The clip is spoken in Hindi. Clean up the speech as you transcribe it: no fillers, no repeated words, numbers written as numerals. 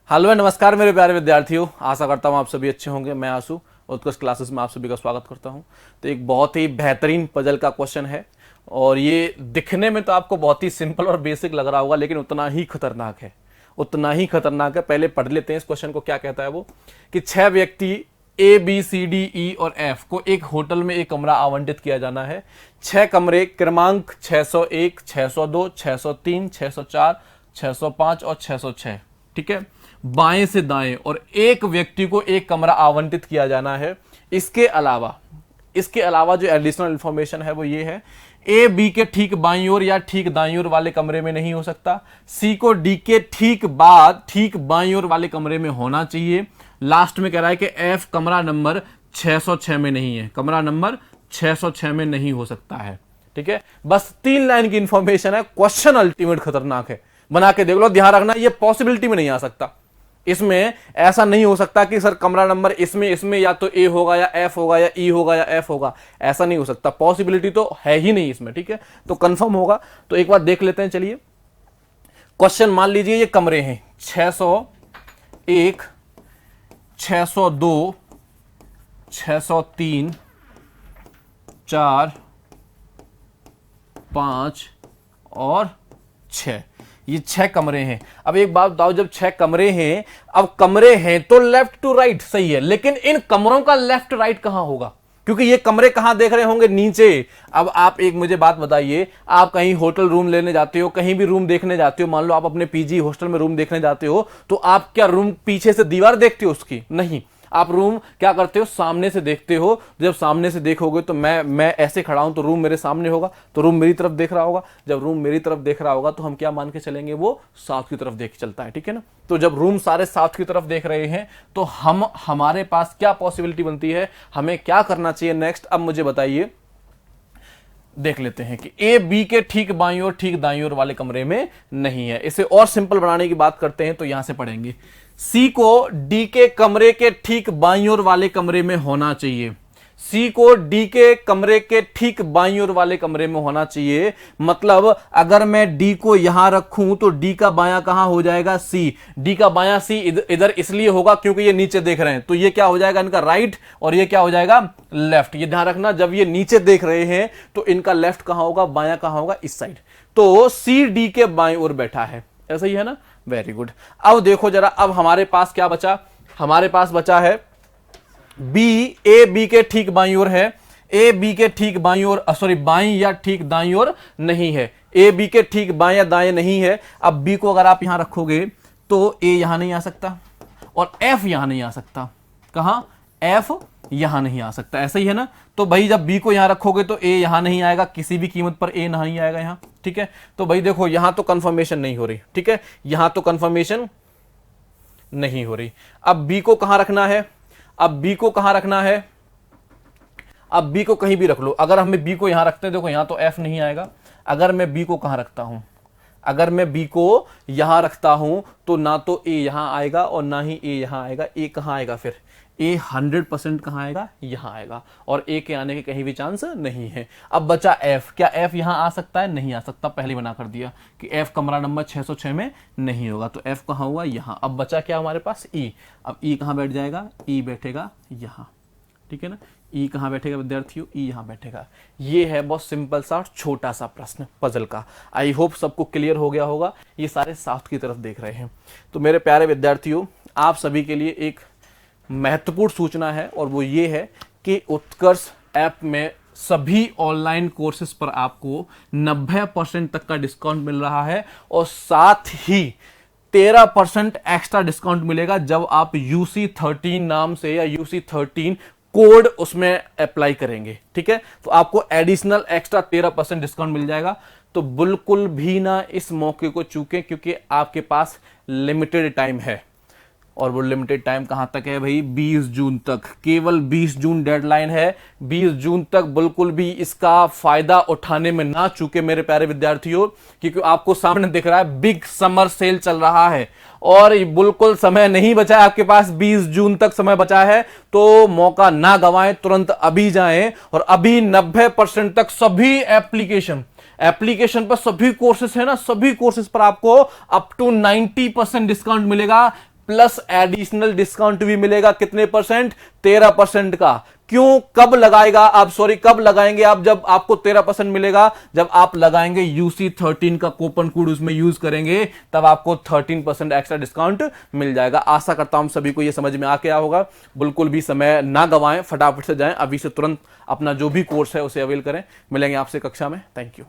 हेलो नमस्कार मेरे प्यारे विद्यार्थियों, आशा करता हूँ आप सभी अच्छे होंगे। मैं आशु उत्कर्ष क्लासेस में आप सभी का स्वागत करता हूँ। तो एक बहुत ही बेहतरीन पजल का क्वेश्चन है और ये दिखने में तो आपको बहुत ही सिंपल और बेसिक लग रहा होगा, लेकिन उतना ही खतरनाक है, उतना ही खतरनाक है। पहले पढ़ लेते हैं इस क्वेश्चन को। क्या कहता है वो कि 6 व्यक्ति A B C D E और एफ को एक होटल में एक कमरा आवंटित किया जाना है। 6 कमरे क्रमांक 601, 602, 603, 604, 605 और 606, ठीक है, बाएं से दाएं, और एक व्यक्ति को एक कमरा आवंटित किया जाना है। इसके अलावा जो एडिशनल इंफॉर्मेशन है वो ये है, ए बी के ठीक बाईं ओर या ठीक दाईं ओर वाले कमरे में नहीं हो सकता। सी को डी के ठीक बाद ठीक बाईं ओर वाले कमरे में होना चाहिए। लास्ट में कह रहा है कि एफ कमरा नंबर 606 में नहीं है, कमरा नंबर 606 में नहीं हो सकता है। ठीक है, बस 3 लाइन की इंफॉर्मेशन है। क्वेश्चन अल्टीमेट खतरनाक है, बना के देख लो। ध्यान रखना, ये पॉसिबिलिटी में नहीं आ सकता। इसमें ऐसा नहीं हो सकता कि सर कमरा नंबर इसमें या तो ए होगा या एफ होगा या ई होगा या एफ होगा, ऐसा नहीं हो सकता। पॉसिबिलिटी तो है ही नहीं इसमें। ठीक है, तो कंफर्म होगा। तो एक बार देख लेते हैं। चलिए, क्वेश्चन मान लीजिए ये कमरे हैं 601, 602, 603, 4, 5 और 6। ये 6 कमरे हैं। अब एक बात बताओ, जब 6 कमरे हैं, अब कमरे हैं तो लेफ्ट टू राइट सही है, लेकिन इन कमरों का लेफ्ट राइट कहां होगा? क्योंकि ये कमरे कहां देख रहे होंगे? नीचे। अब आप एक मुझे बात बताइए, आप कहीं होटल रूम लेने जाते हो, कहीं भी रूम देखने जाते हो, मान लो आप अपने पीजी हॉस्टल में रूम देखने जाते हो, तो आप क्या रूम पीछे से दीवार देखते हो उसकी? नहीं, आप रूम क्या करते हो? सामने से देखते हो। जब सामने से देखोगे तो मैं ऐसे खड़ा हूं तो रूम मेरे सामने होगा, तो रूम मेरी तरफ देख रहा होगा। जब रूम मेरी तरफ देख रहा होगा तो हम क्या मान के चलेंगे? वो साउथ की तरफ देख चलता है। ठीक है ना? तो जब रूम सारे साउथ की तरफ देख रहे हैं तो हमारे पास क्या पॉसिबिलिटी बनती है? हमें क्या करना चाहिए नेक्स्ट? अब मुझे बताइए, देख लेते हैं कि ए बी के ठीक बाईं ओर ठीक दाईं ओर वाले कमरे में नहीं है। इसे और सिंपल बनाने की बात करते हैं तो यहां से पढ़ेंगे, सी को डी के कमरे के ठीक बाईं ओर वाले कमरे में होना चाहिए। सी को डी के कमरे के ठीक बाईं ओर वाले कमरे में होना चाहिए। मतलब अगर मैं डी को यहां रखूं तो डी का बायां कहां हो जाएगा? सी। डी का बायां सी इधर इसलिए होगा क्योंकि ये नीचे देख रहे हैं, तो ये क्या हो जाएगा? इनका राइट, और ये क्या हो जाएगा? लेफ्ट। ये ध्यान रखना, जब ये नीचे देख रहे हैं तो इनका लेफ्ट कहां होगा? बायां कहां होगा? इस साइड। तो सी डी के बाईं ओर बैठा है, ऐसा ही है ना? Very good. अब देखो जरा, अब हमारे पास क्या बचा? हमारे पास बचा है बी। ए बी के ठीक बाईं ओर है, ए बी के ठीक बाईं ओर, सॉरी बाईं या ठीक दाईं ओर नहीं है। ए बी के ठीक बाएं या दाएं नहीं है। अब बी को अगर आप यहां रखोगे तो ए यहां नहीं आ सकता और एफ यहां नहीं आ सकता। कहां? एफ यहां नहीं आ सकता, ऐसा ही है ना? तो भाई जब बी को यहां रखोगे तो ए यहां नहीं आएगा, किसी भी कीमत पर ए नहीं आएगा यहां। ठीक है, तो भाई देखो यहां तो कंफर्मेशन नहीं हो रही। ठीक है, यहां तो कंफर्मेशन नहीं हो रही। अब बी को कहां रखना है? अब बी को कहां रखना है? अब बी को कहीं भी रख लो। अगर हमें बी को यहां रखते हैं, देखो यहां तो एफ नहीं आएगा। अगर मैं बी को कहां रखता हूं, अगर मैं बी को यहां रखता हूं तो ना तो ए यहां आएगा और ना ही ए यहां आएगा। ए कहां आएगा फिर? ए 100% कहां आएगा? यहां आएगा, और ए के आने के कहीं भी चांस नहीं है। अब बचा एफ। क्या एफ यहां आ सकता है? नहीं आ सकता, पहले बना कर दिया कि एफ कमरा नंबर 606 में नहीं होगा, तो एफ कहां हुआ? यहां। अब बचा क्या हमारे पास? ई। अब ई कहां बैठ जाएगा? ई बैठेगा यहां। ठीक है ना? ई कहां बैठेगा विद्यार्थियों? ई यहां बैठेगा। ये है बहुत सिंपल सा छोटा सा प्रश्न पजल का। आई होप सबको क्लियर हो गया होगा। ये सारे साउथ की तरफ देख रहे हैं। तो मेरे प्यारे विद्यार्थियों, आप सभी के लिए एक महत्वपूर्ण सूचना है, और वो ये है कि उत्कर्ष ऐप में सभी ऑनलाइन कोर्सेज पर आपको 90% तक का डिस्काउंट मिल रहा है, और साथ ही 13% एक्स्ट्रा डिस्काउंट मिलेगा जब आप UC13 नाम से या UC13 कोड उसमें अप्लाई करेंगे। ठीक है, तो आपको एडिशनल एक्स्ट्रा 13% डिस्काउंट मिल जाएगा। तो बिल्कुल भी ना इस मौके को चूकें, क्योंकि आपके पास लिमिटेड टाइम है, और वो लिमिटेड टाइम कहां तक है भाई? 20 जून तक। केवल 20 जून डेडलाइन है। 20 जून तक बिल्कुल भी इसका फायदा उठाने में ना चूके मेरे प्यारे विद्यार्थियों, क्योंकि आपको सामने दिख रहा है बिग समर सेल चल रहा है, और बिल्कुल समय नहीं बचा है आपके पास। 20 जून तक समय बचा है, तो मौका ना गंवाएं, तुरंत अभी जाएं। और अभी 90% तक सभी एप्लीकेशन पर सभी कोर्सेस है ना, सभी कोर्सेस पर आपको अप टू 90% डिस्काउंट मिलेगा। प्लस एडिशनल डिस्काउंट भी मिलेगा। कितने परसेंट? 13% का। क्यों? कब लगाएगा आप, सॉरी कब लगाएंगे आप? जब आपको 13% मिलेगा, जब आप लगाएंगे UC13 का कूपन कोड, उसमें यूज करेंगे, तब आपको 13% एक्स्ट्रा डिस्काउंट मिल जाएगा। आशा करता हूं सभी को यह समझ में आ गया होगा। बिल्कुल भी समय ना गवाएं, फटाफट से जाएं, अभी से तुरंत अपना जो भी कोर्स है उसे अवेल करें। मिलेंगे आपसे कक्षा में। Thank you.